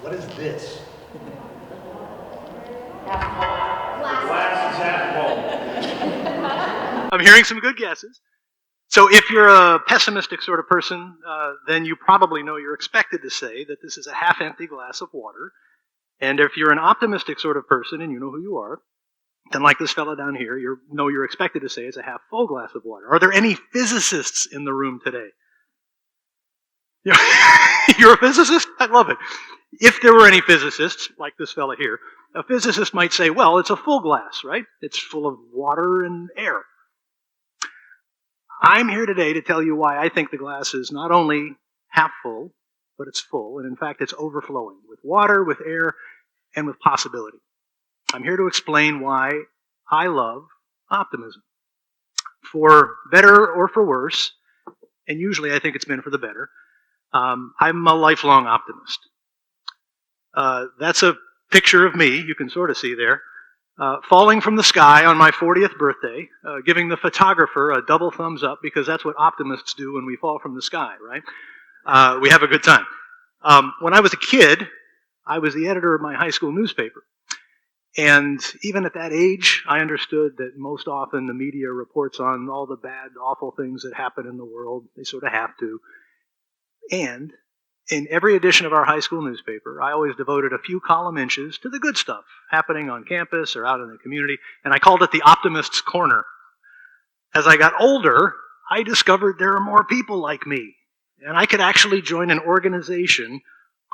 What is this? Glass is half full. I'm hearing some good guesses. So if you're a pessimistic sort of person, then you probably know you're expected to say that this is a half-empty glass of water. And if you're an optimistic sort of person, and you know who you are, then like this fella down here, you're expected to say it's a half-full glass of water. Are there any physicists in the room today? You're a physicist? I love it. If there were any physicists, like this fella here, a physicist might say, well, it's a full glass, right? It's full of water and air. I'm here today to tell you why I think the glass is not only half full, but it's full, and in fact it's overflowing with water, with air, and with possibility. I'm here to explain why I love optimism. For better or for worse, and usually I think it's been for the better, I'm a lifelong optimist. That's a picture of me, you can sort of see there, falling from the sky on my 40th birthday, giving the photographer a double thumbs up because that's what optimists do when we fall from the sky, right? We have a good time. When I was a kid, I was the editor of my high school newspaper. And even at that age, I understood that most often the media reports on all the bad, awful things that happen in the world. They sort of have to. And in every edition of our high school newspaper, I always devoted a few column inches to the good stuff happening on campus or out in the community, and I called it the Optimist's Corner. As I got older, I discovered there are more people like me, and I could actually join an organization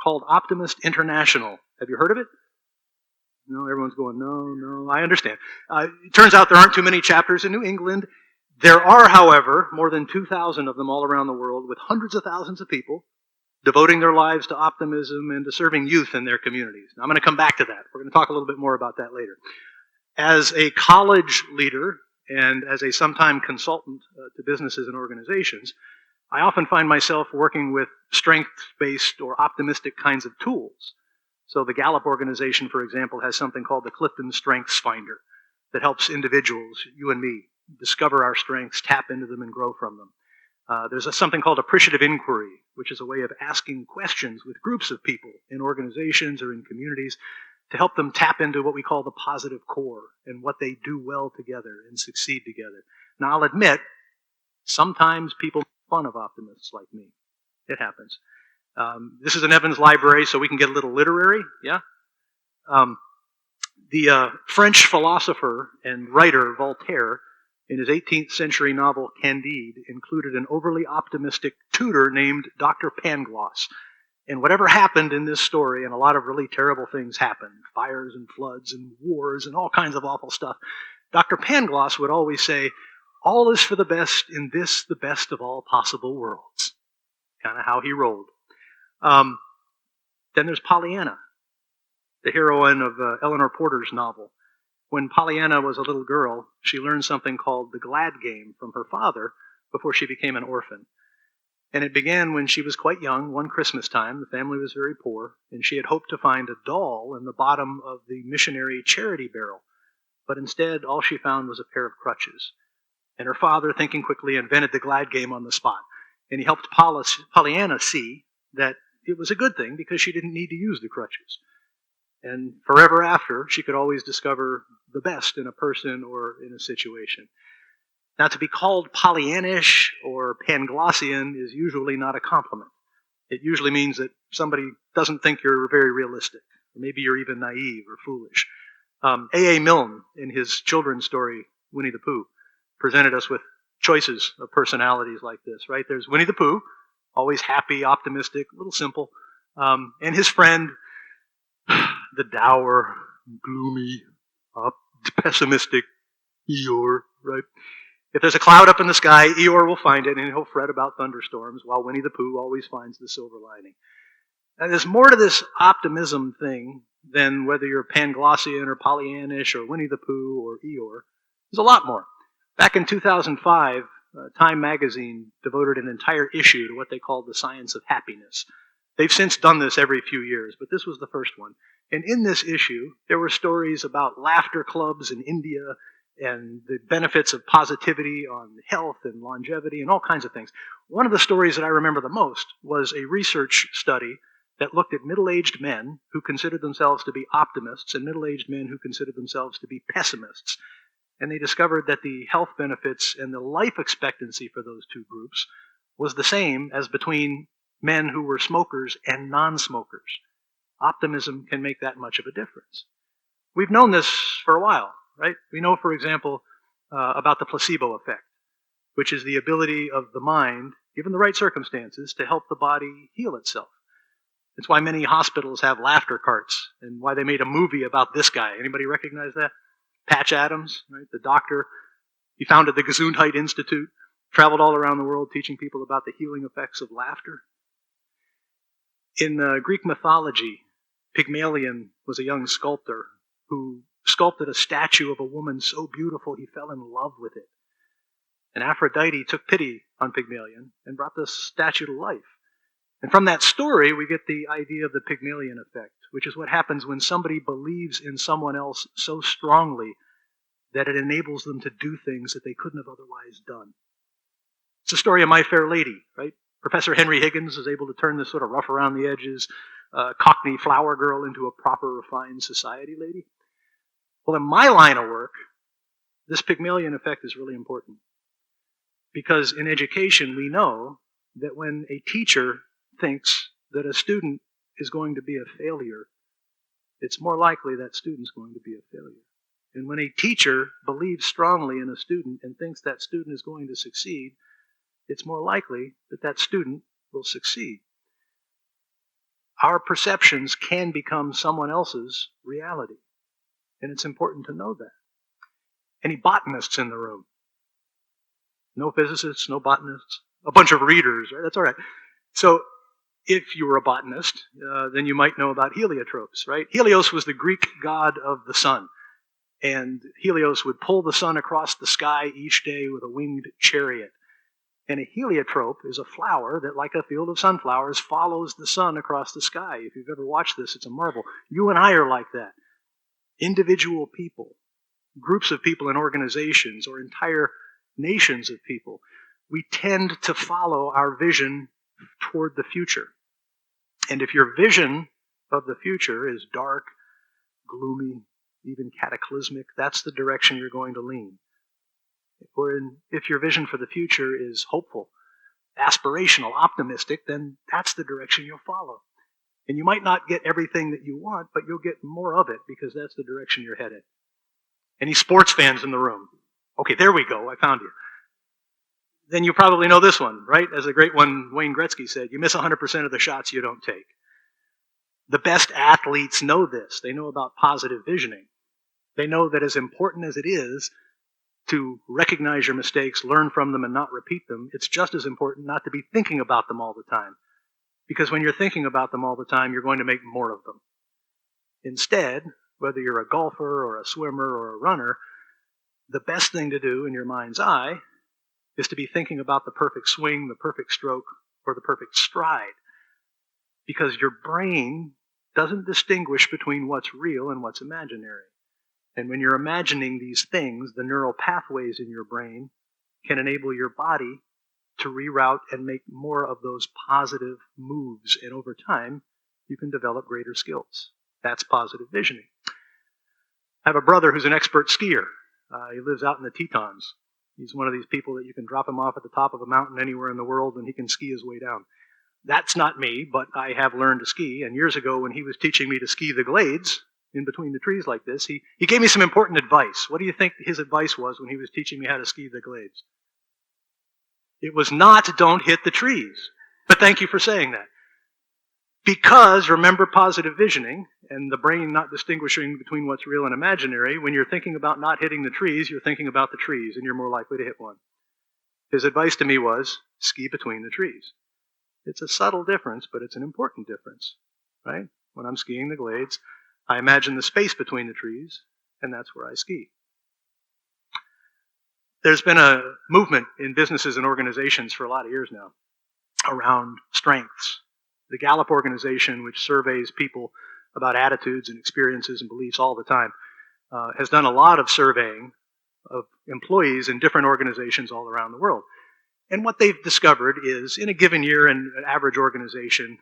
called Optimist International. Have you heard of it? No, everyone's going, no, I understand. It turns out there aren't too many chapters in New England. There are, however, more than 2,000 of them all around the world with hundreds of thousands of people devoting their lives to optimism and to serving youth in their communities. Now, I'm going to come back to that. We're going to talk a little bit more about that later. As a college leader and as a sometime consultant to businesses and organizations, I often find myself working with strength-based or optimistic kinds of tools. So the Gallup organization, for example, has something called the Clifton Strengths Finder that helps individuals, you and me, discover our strengths, tap into them, and grow from them. There's something called appreciative inquiry, which is a way of asking questions with groups of people in organizations or in communities to help them tap into what we call the positive core and what they do well together and succeed together. Now, I'll admit, sometimes people make fun of optimists like me. It happens. This is an Evans library, so we can get a little literary, yeah? The French philosopher and writer Voltaire, in his 18th century novel Candide, included an overly optimistic tutor named Dr. Pangloss. And whatever happened in this story, and a lot of really terrible things happened, fires and floods and wars and all kinds of awful stuff, Dr. Pangloss would always say, all is for the best in this, the best of all possible worlds. Kind of how he rolled. Then there's Pollyanna, the heroine of Eleanor Porter's novel. When Pollyanna was a little girl, she learned something called the glad game from her father before she became an orphan. And it began when she was quite young, one Christmas time. The family was very poor, and she had hoped to find a doll in the bottom of the missionary charity barrel. But instead, all she found was a pair of crutches. And her father, thinking quickly, invented the glad game on the spot. And he helped Pollyanna see that it was a good thing because she didn't need to use the crutches. And forever after, she could always discover the best in a person or in a situation. Now, to be called Pollyannish or Panglossian is usually not a compliment. It usually means that somebody doesn't think you're very realistic. Or maybe you're even naive or foolish. A.A. Milne, in his children's story, Winnie the Pooh, presented us with choices of personalities like this, right? There's Winnie the Pooh, always happy, optimistic, a little simple. And his friend, the dour, gloomy, pessimistic Eeyore, right? If there's a cloud up in the sky, Eeyore will find it and he'll fret about thunderstorms, while Winnie the Pooh always finds the silver lining. Now, there's more to this optimism thing than whether you're Panglossian or Pollyannish or Winnie the Pooh or Eeyore. There's a lot more. Back in 2005, Time magazine devoted an entire issue to what they called the science of happiness. They've since done this every few years, but this was the first one. And in this issue, there were stories about laughter clubs in India and the benefits of positivity on health and longevity and all kinds of things. One of the stories that I remember the most was a research study that looked at middle-aged men who considered themselves to be optimists and middle-aged men who considered themselves to be pessimists. And they discovered that the health benefits and the life expectancy for those two groups was the same as between men who were smokers and non-smokers. Optimism can make that much of a difference. We've known this for a while, right? We know, for example, about the placebo effect, which is the ability of the mind, given the right circumstances, to help the body heal itself. It's why many hospitals have laughter carts, and why they made a movie about this guy. Anybody recognize that? Patch Adams, right? The doctor. He founded the Gesundheit Institute, traveled all around the world teaching people about the healing effects of laughter. In Greek mythology, Pygmalion was a young sculptor who sculpted a statue of a woman so beautiful he fell in love with it. And Aphrodite took pity on Pygmalion and brought the statue to life. And from that story, we get the idea of the Pygmalion Effect, which is what happens when somebody believes in someone else so strongly that it enables them to do things that they couldn't have otherwise done. It's the story of My Fair Lady, right? Professor Henry Higgins is able to turn this sort of rough around the edges, Cockney flower girl into a proper, refined society lady. Well, in my line of work, this Pygmalion Effect is really important. Because in education, we know that when a teacher thinks that a student is going to be a failure, it's more likely that student's going to be a failure. And when a teacher believes strongly in a student and thinks that student is going to succeed, it's more likely that that student will succeed. Our perceptions can become someone else's reality. And it's important to know that. Any botanists in the room? No physicists, no botanists? A bunch of readers, right? That's all right. So, if you were a botanist, then you might know about heliotropes, right? Helios was the Greek god of the sun. And Helios would pull the sun across the sky each day with a winged chariot. And a heliotrope is a flower that, like a field of sunflowers, follows the sun across the sky. If you've ever watched this, it's a marvel. You and I are like that. Individual people, groups of people in organizations, or entire nations of people, we tend to follow our vision toward the future. And if your vision of the future is dark, gloomy, even cataclysmic, that's the direction you're going to lean. If your vision for the future is hopeful, aspirational, optimistic, then that's the direction you'll follow. And you might not get everything that you want, but you'll get more of it because that's the direction you're headed. Any sports fans in the room? Okay, there we go. I found you. Then you probably know this one, right? As the great one, Wayne Gretzky said, you miss 100% of the shots you don't take. The best athletes know this. They know about positive visioning. They know that as important as it is to recognize your mistakes, learn from them, and not repeat them, it's just as important not to be thinking about them all the time. Because when you're thinking about them all the time, you're going to make more of them. Instead, whether you're a golfer or a swimmer or a runner, the best thing to do in your mind's eye is to be thinking about the perfect swing, the perfect stroke, or the perfect stride. Because your brain doesn't distinguish between what's real and what's imaginary. And when you're imagining these things, the neural pathways in your brain can enable your body to reroute and make more of those positive moves. And over time, you can develop greater skills. That's positive visioning. I have a brother who's an expert skier. He lives out in the Tetons. He's one of these people that you can drop him off at the top of a mountain anywhere in the world and he can ski his way down. That's not me, but I have learned to ski. And years ago when he was teaching me to ski the glades in between the trees like this, he gave me some important advice. What do you think his advice was when he was teaching me how to ski the glades? It was not, don't hit the trees. But thank you for saying that. Because, remember positive visioning, and the brain not distinguishing between what's real and imaginary, when you're thinking about not hitting the trees, you're thinking about the trees, and you're more likely to hit one. His advice to me was, ski between the trees. It's a subtle difference, but it's an important difference, right? When I'm skiing the glades, I imagine the space between the trees, and that's where I ski. There's been a movement in businesses and organizations for a lot of years now around strengths. The Gallup organization, which surveys people about attitudes and experiences and beliefs all the time, has done a lot of surveying of employees in different organizations all around the world. And what they've discovered is, in a given year in an average organization,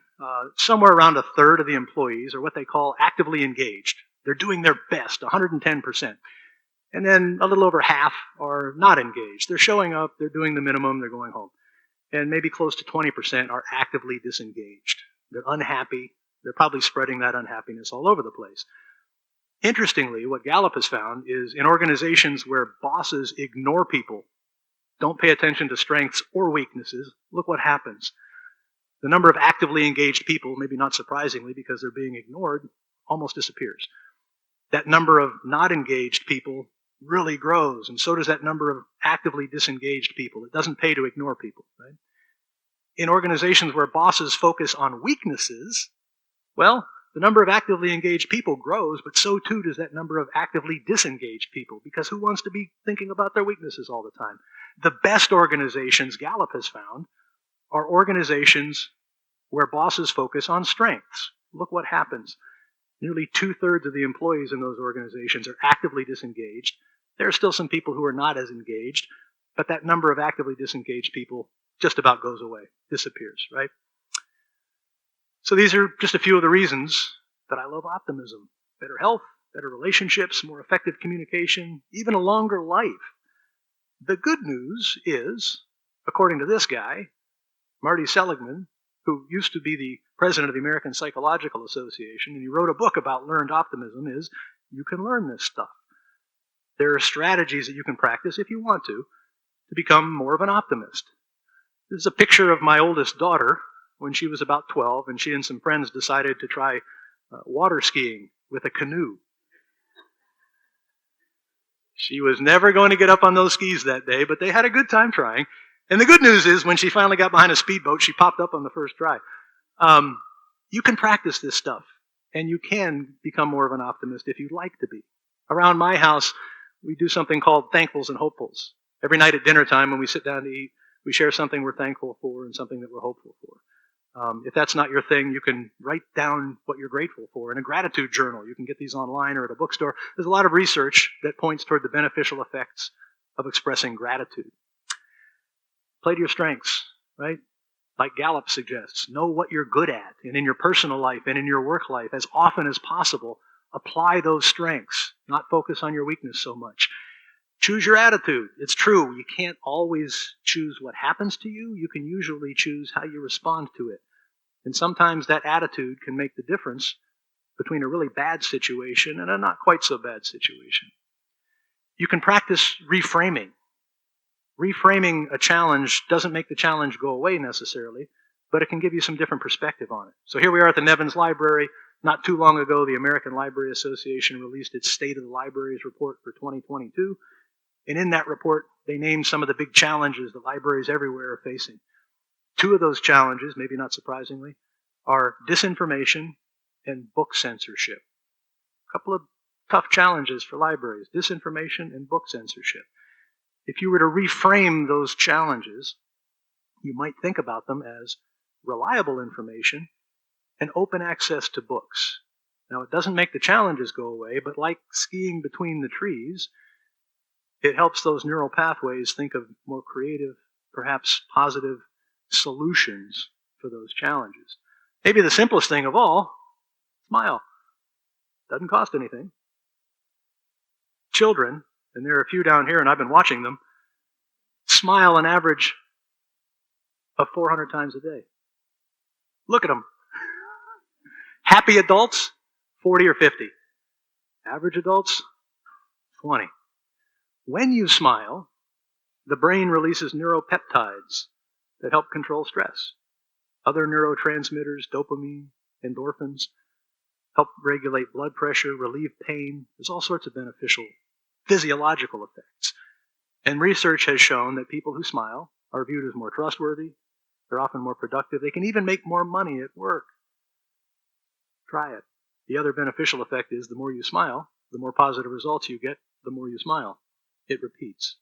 somewhere around a third of the employees are what they call actively engaged. They're doing their best, 110%. And then a little over half are not engaged. They're showing up, they're doing the minimum, they're going home. And maybe close to 20% are actively disengaged. They're unhappy. They're probably spreading that unhappiness all over the place. Interestingly, what Gallup has found is in organizations where bosses ignore people, don't pay attention to strengths or weaknesses, look what happens. The number of actively engaged people, maybe not surprisingly because they're being ignored, almost disappears. That number of not engaged people really grows, and so does that number of actively disengaged people. It doesn't pay to ignore people, right? In organizations where bosses focus on weaknesses, well, the number of actively engaged people grows, but so too does that number of actively disengaged people, because who wants to be thinking about their weaknesses all the time? The best organizations, Gallup has found, are organizations where bosses focus on strengths. Look what happens. Nearly 2/3 of the employees in those organizations are actively disengaged. There are still some people who are not as engaged, but that number of actively disengaged people just about goes away, disappears, right? So these are just a few of the reasons that I love optimism. Better health, better relationships, more effective communication, even a longer life. The good news is, according to this guy, Marty Seligman, who used to be the president of the American Psychological Association, and he wrote a book about learned optimism, is you can learn this stuff. There are strategies that you can practice if you want to become more of an optimist. This is a picture of my oldest daughter when she was about 12, and she and some friends decided to try water skiing with a canoe. She was never going to get up on those skis that day, but they had a good time trying. And the good news is, when she finally got behind a speedboat, she popped up on the first try. You can practice this stuff, and you can become more of an optimist if you'd like to be. Around my house, we do something called thankfuls and hopefuls. Every night at dinner time, when we sit down to eat, we share something we're thankful for and something that we're hopeful for. If that's not your thing, you can write down what you're grateful for in a gratitude journal. You can get these online or at a bookstore. There's a lot of research that points toward the beneficial effects of expressing gratitude. Play to your strengths, right? Like Gallup suggests, know what you're good at, and in your personal life and in your work life, as often as possible, apply those strengths, not focus on your weakness so much. Choose your attitude. It's true, you can't always choose what happens to you. You can usually choose how you respond to it. And sometimes that attitude can make the difference between a really bad situation and a not quite so bad situation. You can practice reframing. Reframing a challenge doesn't make the challenge go away necessarily, but it can give you some different perspective on it. So here we are at the Nevins Library. Not too long ago, the American Library Association released its State of the Libraries report for 2022. And in that report, they named some of the big challenges that libraries everywhere are facing. Two of those challenges, maybe not surprisingly, are disinformation and book censorship. A couple of tough challenges for libraries, disinformation and book censorship. If you were to reframe those challenges, you might think about them as reliable information and open access to books. Now, it doesn't make the challenges go away, but like skiing between the trees, it helps those neural pathways think of more creative, perhaps positive solutions for those challenges. Maybe the simplest thing of all, smile. Doesn't cost anything. Children, and there are a few down here, and I've been watching them, smile an average of 400 times a day. Look at them. Happy adults, 40 or 50. Average adults, 20. When you smile, the brain releases neuropeptides that help control stress. Other neurotransmitters, dopamine, endorphins, help regulate blood pressure, relieve pain. There's all sorts of beneficial physiological effects. And research has shown that people who smile are viewed as more trustworthy. They're often more productive. They can even make more money at work. Try it. The other beneficial effect is the more you smile, the more positive results you get, the more you smile. It repeats.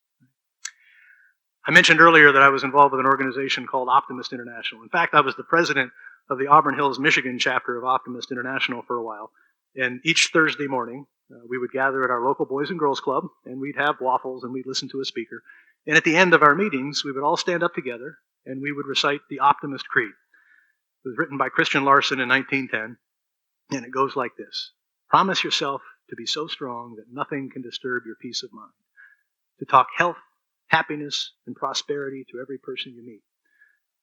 I mentioned earlier that I was involved with an organization called Optimist International. In fact, I was the president of the Auburn Hills, Michigan chapter of Optimist International for a while. And each Thursday morning, we would gather at our local Boys and Girls Club, and we'd have waffles, and we'd listen to a speaker. And at the end of our meetings, we would all stand up together and we would recite the Optimist Creed. It was written by Christian Larson in 1910, and it goes like this. Promise yourself to be so strong that nothing can disturb your peace of mind. To talk health, happiness, and prosperity to every person you meet.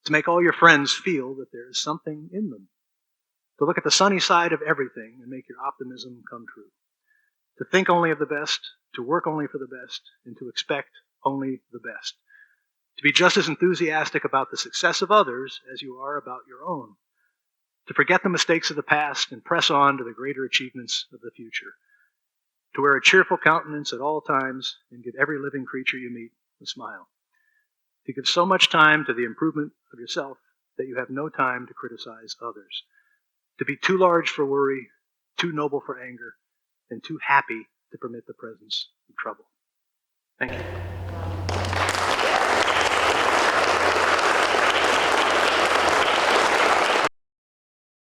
To make all your friends feel that there is something in them. To look at the sunny side of everything and make your optimism come true. To think only of the best, to work only for the best, and to expect only the best. To be just as enthusiastic about the success of others as you are about your own. To forget the mistakes of the past and press on to the greater achievements of the future. To wear a cheerful countenance at all times and give every living creature you meet a smile. To give so much time to the improvement of yourself that you have no time to criticize others. To be too large for worry, too noble for anger, and too happy to permit the presence of trouble. Thank you.